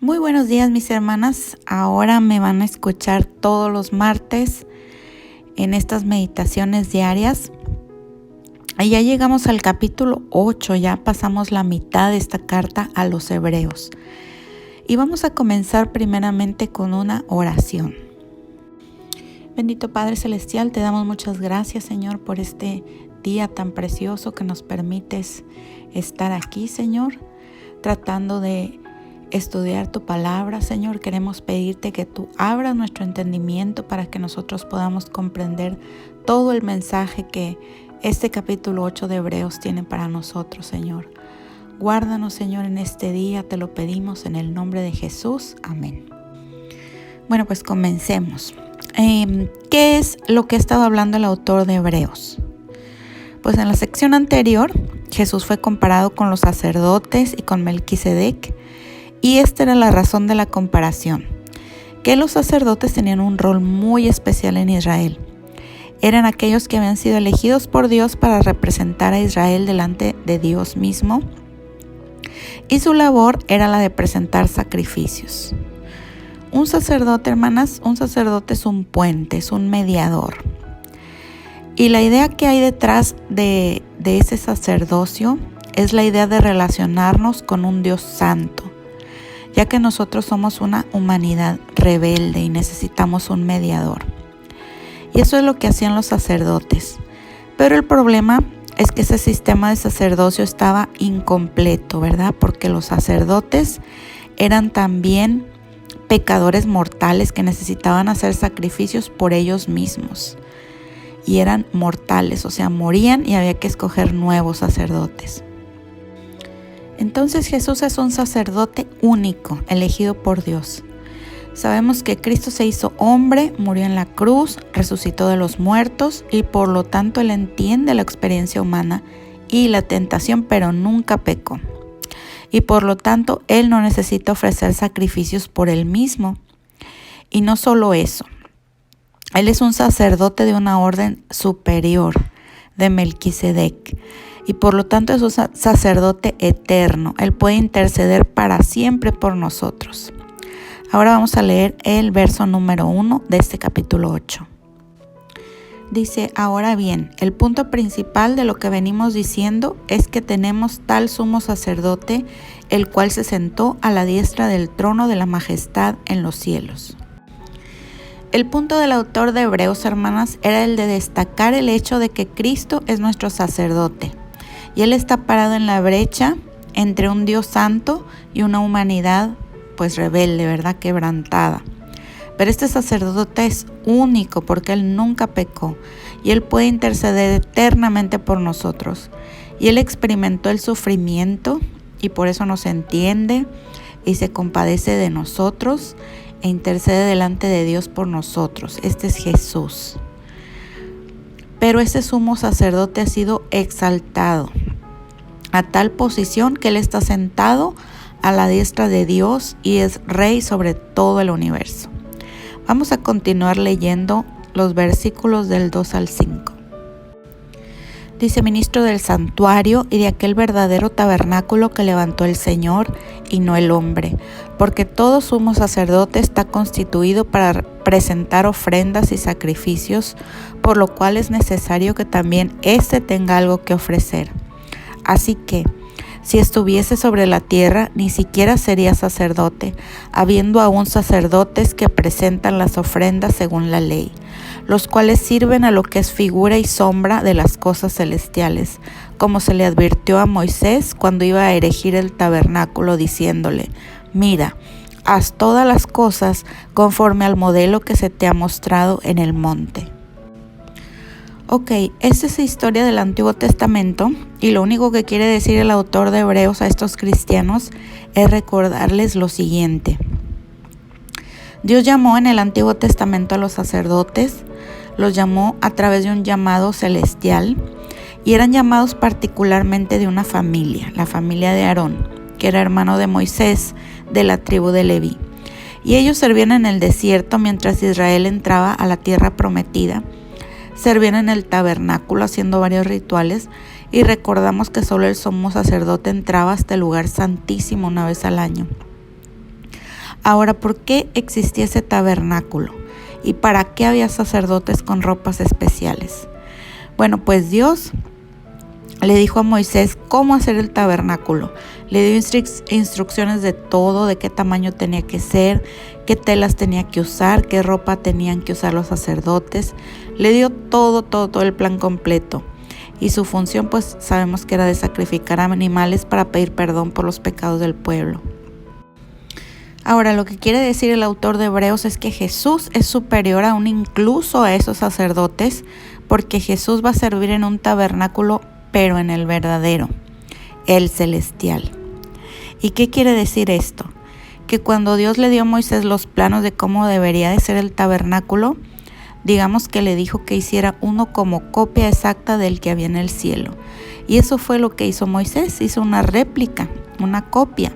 Muy buenos días, mis hermanas. Ahora me van a escuchar todos los martes en estas meditaciones diarias. Y ya llegamos al capítulo 8, ya pasamos la mitad de esta carta a los hebreos. Y vamos a comenzar primeramente con una oración. Bendito Padre Celestial, te damos muchas gracias, Señor, por este día tan precioso que nos permites estar aquí, Señor, tratando de estudiar tu palabra. Señor, queremos pedirte que tú abras nuestro entendimiento para que nosotros podamos comprender todo el mensaje que este capítulo 8 de Hebreos tiene para nosotros, Señor. Guárdanos, Señor, en este día, te lo pedimos en el nombre de Jesús. Amén. Bueno, pues comencemos. ¿Qué es lo que ha estado hablando el autor de Hebreos? Pues en la sección anterior, Jesús fue comparado con los sacerdotes y con Melquisedec. Y esta era la razón de la comparación, que los sacerdotes tenían un rol muy especial en Israel. Eran aquellos que habían sido elegidos por Dios para representar a Israel delante de Dios mismo, y su labor era la de presentar sacrificios. Un sacerdote, hermanas, un sacerdote es un puente, es un mediador. Y la idea que hay detrás de ese sacerdocio es la idea de relacionarnos con un Dios santo, ya que nosotros somos una humanidad rebelde y necesitamos un mediador. Y eso es lo que hacían los sacerdotes. Pero el problema es que ese sistema de sacerdocio estaba incompleto, ¿verdad? Porque los sacerdotes eran también pecadores mortales que necesitaban hacer sacrificios por ellos mismos. Y eran mortales, o sea, morían y había que escoger nuevos sacerdotes. Entonces Jesús es un sacerdote único, elegido por Dios. Sabemos que Cristo se hizo hombre, murió en la cruz, resucitó de los muertos y por lo tanto Él entiende la experiencia humana y la tentación, pero nunca pecó. Y por lo tanto Él no necesita ofrecer sacrificios por Él mismo. Y no solo eso, Él es un sacerdote de una orden superior, de Melquisedec. Y por lo tanto es un sacerdote eterno. Él puede interceder para siempre por nosotros. Ahora vamos a leer el verso número 1 de este capítulo 8. Dice: ahora bien, el punto principal de lo que venimos diciendo es que tenemos tal sumo sacerdote, el cual se sentó a la diestra del trono de la majestad en los cielos. El punto del autor de Hebreos, hermanas, era el de destacar el hecho de que Cristo es nuestro sacerdote. Y Él está parado en la brecha entre un Dios santo y una humanidad pues rebelde, ¿verdad? Quebrantada. Pero este sacerdote es único porque Él nunca pecó y Él puede interceder eternamente por nosotros. Y Él experimentó el sufrimiento y por eso nos entiende y se compadece de nosotros e intercede delante de Dios por nosotros. Este es Jesús. Pero este sumo sacerdote ha sido exaltado a tal posición que Él está sentado a la diestra de Dios y es rey sobre todo el universo. Vamos a continuar leyendo los versículos del 2 al 5. Dice: ministro del santuario y de aquel verdadero tabernáculo que levantó el Señor y no el hombre, porque todo sumo sacerdote está constituido para presentar ofrendas y sacrificios, por lo cual es necesario que también éste tenga algo que ofrecer. Así que, si estuviese sobre la tierra, ni siquiera sería sacerdote, habiendo aún sacerdotes que presentan las ofrendas según la ley, los cuales sirven a lo que es figura y sombra de las cosas celestiales, como se le advirtió a Moisés cuando iba a erigir el tabernáculo, diciéndole: mira, haz todas las cosas conforme al modelo que se te ha mostrado en el monte. Ok, esta es la historia del Antiguo Testamento y lo único que quiere decir el autor de Hebreos a estos cristianos es recordarles lo siguiente. Dios llamó en el Antiguo Testamento a los sacerdotes, los llamó a través de un llamado celestial y eran llamados particularmente de una familia, la familia de Aarón, que era hermano de Moisés de la tribu de Leví. Y ellos servían en el desierto mientras Israel entraba a la tierra prometida. Servían en el tabernáculo haciendo varios rituales y recordamos que solo el sumo sacerdote entraba hasta el lugar santísimo una vez al año. Ahora, ¿por qué existía ese tabernáculo? ¿Y para qué había sacerdotes con ropas especiales? Bueno, pues Dios le dijo a Moisés cómo hacer el tabernáculo. Le dio instrucciones de todo, de qué tamaño tenía que ser, qué telas tenía que usar, qué ropa tenían que usar los sacerdotes. Le dio todo el plan completo. Y su función, pues sabemos que era de sacrificar animales para pedir perdón por los pecados del pueblo. Ahora, lo que quiere decir el autor de Hebreos es que Jesús es superior aún incluso a esos sacerdotes, porque Jesús va a servir en un tabernáculo, pero en el verdadero, el celestial. ¿Y qué quiere decir esto? Que cuando Dios le dio a Moisés los planos de cómo debería de ser el tabernáculo, digamos que le dijo que hiciera uno como copia exacta del que había en el cielo. Y eso fue lo que hizo Moisés, hizo una réplica, una copia.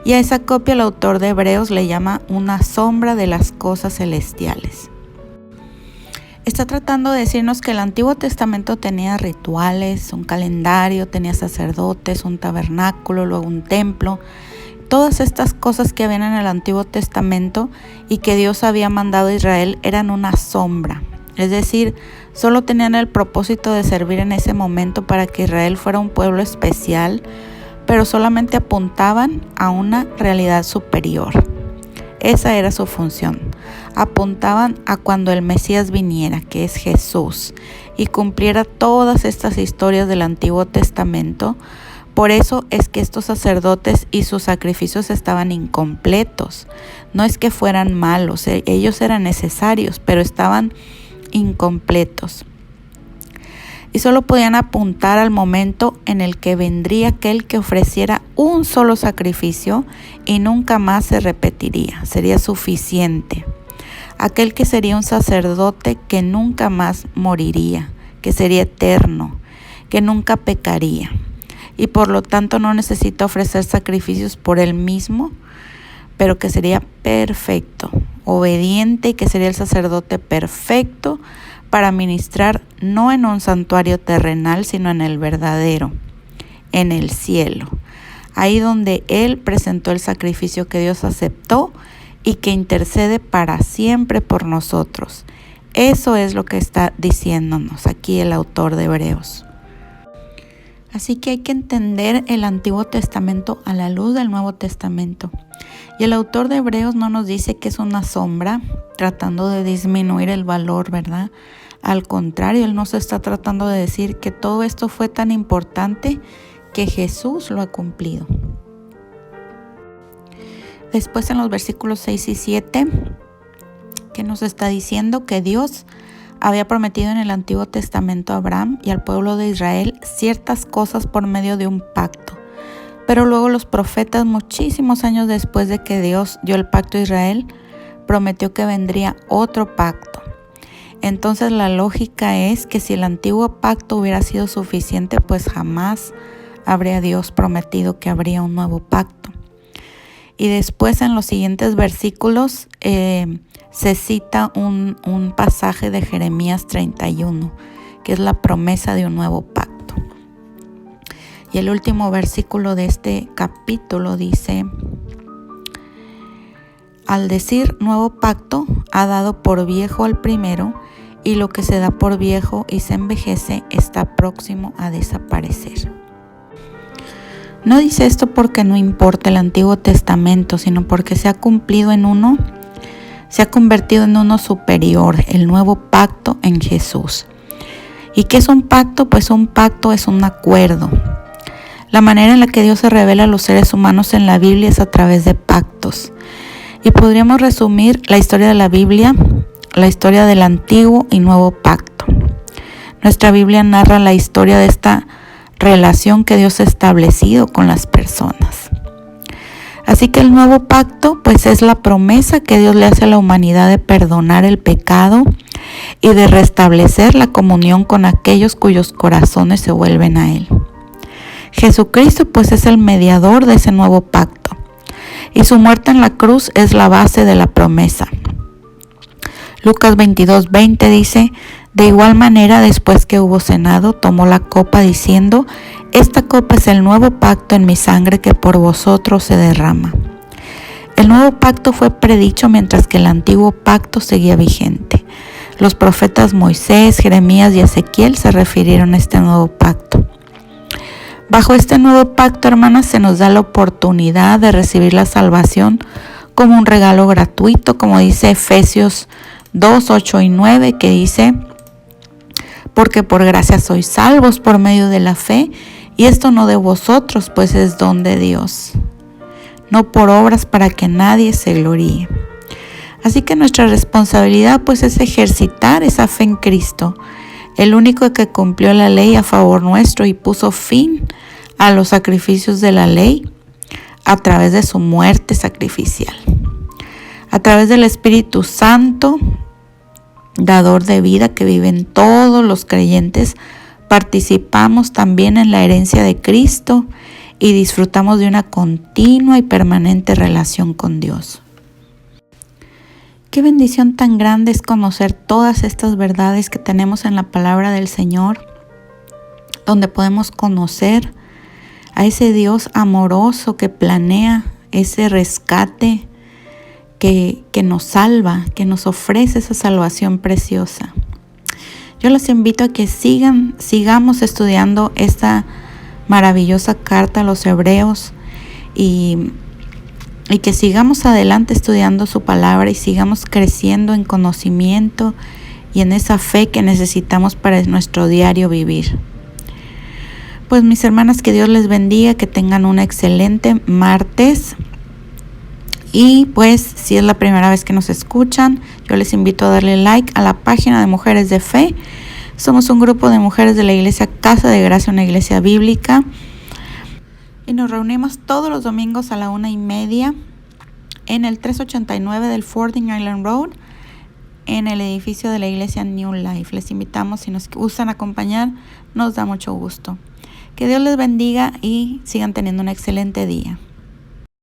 Y a esa copia el autor de Hebreos le llama una sombra de las cosas celestiales. Está tratando de decirnos que el Antiguo Testamento tenía rituales, un calendario, tenía sacerdotes, un tabernáculo, luego un templo. Todas estas cosas que habían en el Antiguo Testamento y que Dios había mandado a Israel eran una sombra. Es decir, solo tenían el propósito de servir en ese momento para que Israel fuera un pueblo especial, pero solamente apuntaban a una realidad superior. Esa era su función. Apuntaban a cuando el Mesías viniera, que es Jesús, y cumpliera todas estas historias del Antiguo Testamento. Por eso es que estos sacerdotes y sus sacrificios estaban incompletos. No es que fueran malos, ellos eran necesarios, pero estaban incompletos. Y solo podían apuntar al momento en el que vendría aquel que ofreciera un solo sacrificio y nunca más se repetiría, sería suficiente. Aquel que sería un sacerdote que nunca más moriría, que sería eterno, que nunca pecaría. Y por lo tanto no necesita ofrecer sacrificios por él mismo, pero que sería perfecto, obediente, y que sería el sacerdote perfecto para ministrar no en un santuario terrenal, sino en el verdadero, en el cielo, ahí donde Él presentó el sacrificio que Dios aceptó y que intercede para siempre por nosotros. Eso es lo que está diciéndonos aquí el autor de Hebreos. Así que hay que entender el Antiguo Testamento a la luz del Nuevo Testamento. Y el autor de Hebreos no nos dice que es una sombra, tratando de disminuir el valor, ¿verdad? Al contrario, él nos está tratando de decir que todo esto fue tan importante que Jesús lo ha cumplido. Después en los versículos 6 y 7, que nos está diciendo que Dios había prometido en el Antiguo Testamento a Abraham y al pueblo de Israel ciertas cosas por medio de un pacto. Pero luego los profetas, muchísimos años después de que Dios dio el pacto a Israel, prometió que vendría otro pacto. Entonces la lógica es que si el antiguo pacto hubiera sido suficiente, pues jamás habría Dios prometido que habría un nuevo pacto. Y después en los siguientes versículos se cita un pasaje de Jeremías 31, que es la promesa de un nuevo pacto. Y el último versículo de este capítulo dice: al decir nuevo pacto, ha dado por viejo al primero, y lo que se da por viejo y se envejece está próximo a desaparecer. No dice esto porque no importa el Antiguo Testamento, sino porque se ha cumplido en uno, se ha convertido en uno superior, el nuevo pacto en Jesús. ¿Y qué es un pacto? Pues un pacto es un acuerdo. La manera en la que Dios se revela a los seres humanos en la Biblia es a través de pactos. Y podríamos resumir la historia de la Biblia, la historia del Antiguo y Nuevo Pacto. Nuestra Biblia narra la historia de esta relación que Dios ha establecido con las personas. Así que el Nuevo Pacto, pues, es la promesa que Dios le hace a la humanidad de perdonar el pecado y de restablecer la comunión con aquellos cuyos corazones se vuelven a Él. Jesucristo, pues, es el mediador de ese nuevo pacto. Y su muerte en la cruz es la base de la promesa. Lucas 22:20 dice: de igual manera, después que hubo cenado, tomó la copa diciendo: esta copa es el nuevo pacto en mi sangre que por vosotros se derrama. El nuevo pacto fue predicho mientras que el antiguo pacto seguía vigente. Los profetas Moisés, Jeremías y Ezequiel se refirieron a este nuevo pacto. Bajo este nuevo pacto, hermanas, se nos da la oportunidad de recibir la salvación como un regalo gratuito, como dice Efesios 2, 8 y 9, que dice: porque por gracia sois salvos por medio de la fe, y esto no de vosotros, pues es don de Dios, no por obras para que nadie se gloríe. Así que nuestra responsabilidad pues es ejercitar esa fe en Cristo, el único que cumplió la ley a favor nuestro y puso fin a los sacrificios de la ley a través de su muerte sacrificial. A través del Espíritu Santo, dador de vida que vive en todos los creyentes, participamos también en la herencia de Cristo y disfrutamos de una continua y permanente relación con Dios. Qué bendición tan grande es conocer todas estas verdades que tenemos en la palabra del Señor, donde podemos conocer a ese Dios amoroso que planea ese rescate, que nos salva, que nos ofrece esa salvación preciosa. Yo los invito a que sigamos estudiando esta maravillosa carta a los Hebreos y que sigamos adelante estudiando su palabra y sigamos creciendo en conocimiento y en esa fe que necesitamos para nuestro diario vivir. Pues mis hermanas, que Dios les bendiga, que tengan un excelente martes. Y pues si es la primera vez que nos escuchan, yo les invito a darle like a la página de Mujeres de Fe. Somos un grupo de mujeres de la iglesia Casa de Gracia, una iglesia bíblica. Y nos reunimos todos los domingos a la 1:30 en el 389 del Fording Island Road, en el edificio de la iglesia New Life. Les invitamos, si nos gustan acompañar, nos da mucho gusto. Que Dios les bendiga y sigan teniendo un excelente día.